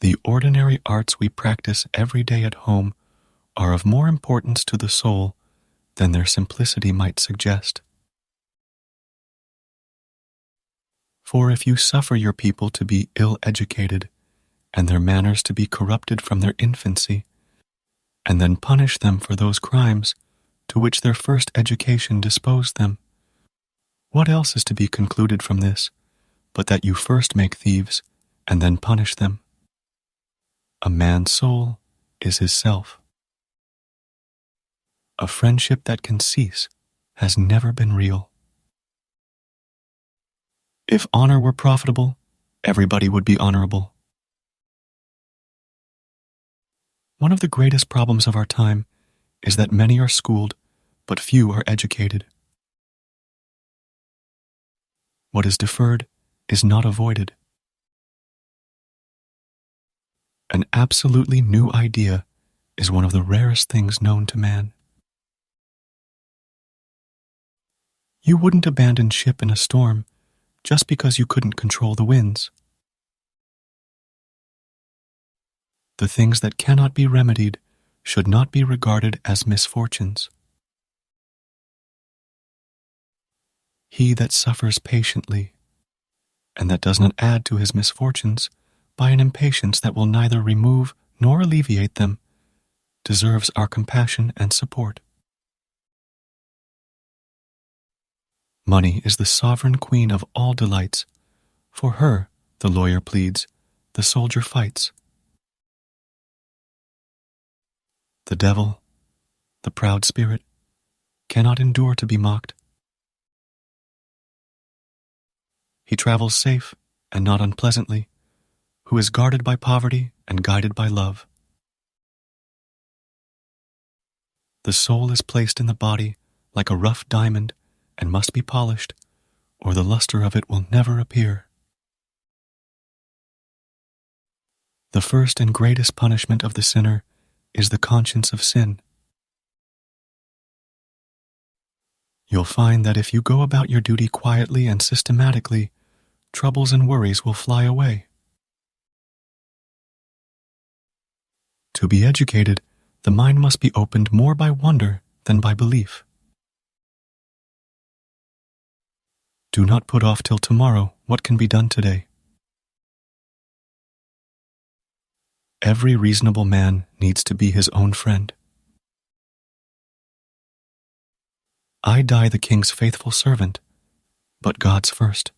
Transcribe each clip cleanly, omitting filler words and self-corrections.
The ordinary arts we practice every day at home are of more importance to the soul than their simplicity might suggest. For if you suffer your people to be ill-educated, and their manners to be corrupted from their infancy, and then punish them for those crimes to which their first education disposed them, what else is to be concluded from this, but that you first make thieves, and then punish them? A man's soul is his self. A friendship that can cease has never been real. If honor were profitable, everybody would be honorable. One of the greatest problems of our time is that many are schooled, but few are educated. What is deferred is not avoided. An absolutely new idea is one of the rarest things known to man. You wouldn't abandon ship in a storm just because you couldn't control the winds. The things that cannot be remedied should not be regarded as misfortunes. He that suffers patiently, and that does not add to his misfortunes by an impatience that will neither remove nor alleviate them, deserves our compassion and support. Money is the sovereign queen of all delights. For her, the lawyer pleads, the soldier fights. The devil, the proud spirit, cannot endure to be mocked. He travels safe and not unpleasantly, who is guarded by poverty and guided by love. The soul is placed in the body like a rough diamond and must be polished, or the luster of it will never appear. The first and greatest punishment of the sinner is the conscience of sin. You'll find that if you go about your duty quietly and systematically, troubles and worries will fly away. To be educated, the mind must be opened more by wonder than by belief. Do not put off till tomorrow what can be done today. Every reasonable man needs to be his own friend. I die the king's faithful servant, but God's first.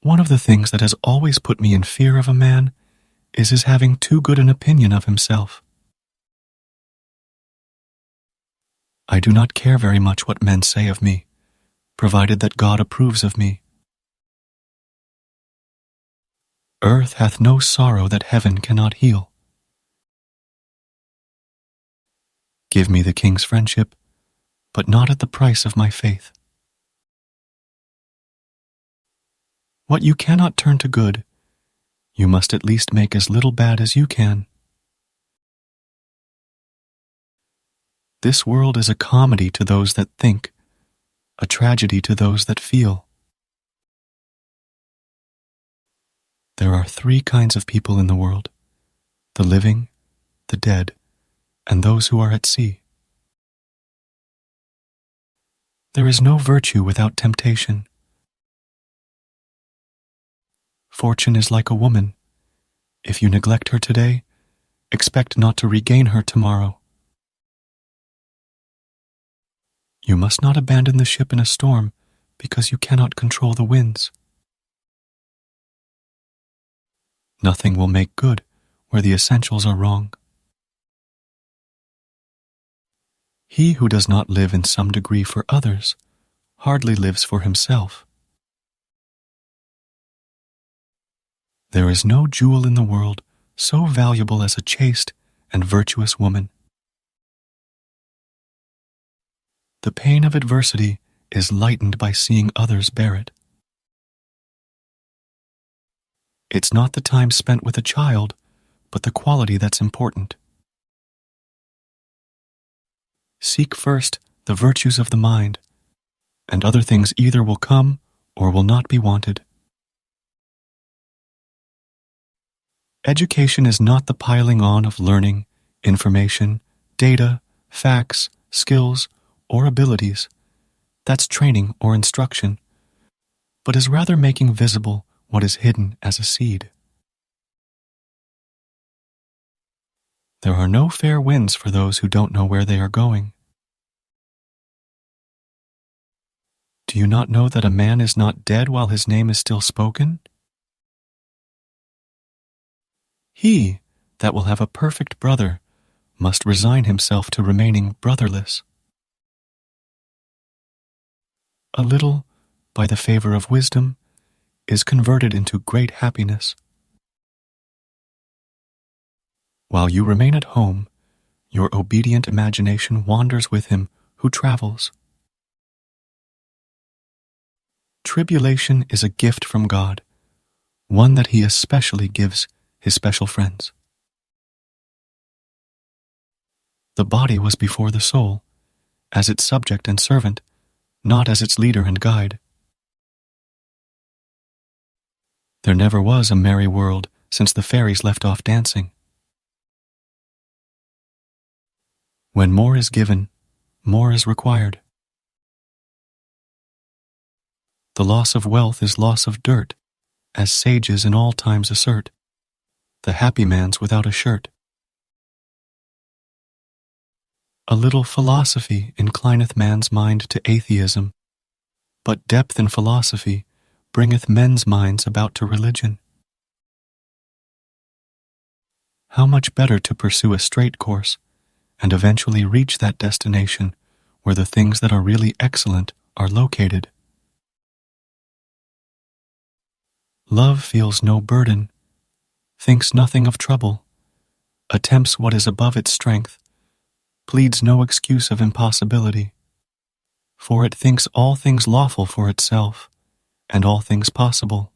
One of the things that has always put me in fear of a man is his having too good an opinion of himself. I do not care very much what men say of me, provided that God approves of me. Earth hath no sorrow that heaven cannot heal. Give me the king's friendship, but not at the price of my faith. What you cannot turn to good, you must at least make as little bad as you can. This world is a comedy to those that think, a tragedy to those that feel. There are 3 kinds of people in the world: the living, the dead, and those who are at sea. There is no virtue without temptation. Fortune is like a woman. If you neglect her today, expect not to regain her tomorrow. You must not abandon the ship in a storm because you cannot control the winds. Nothing will make good where the essentials are wrong. He who does not live in some degree for others hardly lives for himself. There is no jewel in the world so valuable as a chaste and virtuous woman. The pain of adversity is lightened by seeing others bear it. It's not the time spent with a child, but the quality that's important. Seek first the virtues of the mind, and other things either will come or will not be wanted. Education is not the piling on of learning, information, data, facts, skills, or abilities. That's training or instruction, but is rather making visible what is hidden as a seed. There are no fair winds for those who don't know where they are going. Do you not know that a man is not dead while his name is still spoken? He that will have a perfect brother must resign himself to remaining brotherless. A little, by the favor of wisdom, is converted into great happiness. While you remain at home, your obedient imagination wanders with him who travels. Tribulation is a gift from God, one that he especially gives his special friends. The body was before the soul, as its subject and servant, not as its leader and guide. There never was a merry world since the fairies left off dancing. When more is given, more is required. The loss of wealth is loss of dirt, as sages in all times assert. The happy man's without a shirt. A little philosophy inclineth man's mind to atheism, but depth in philosophy bringeth men's minds about to religion. How much better to pursue a straight course, and eventually reach that destination where the things that are really excellent are located. Love feels no burden, thinks nothing of trouble, attempts what is above its strength, pleads no excuse of impossibility, for it thinks all things lawful for itself, and all things possible.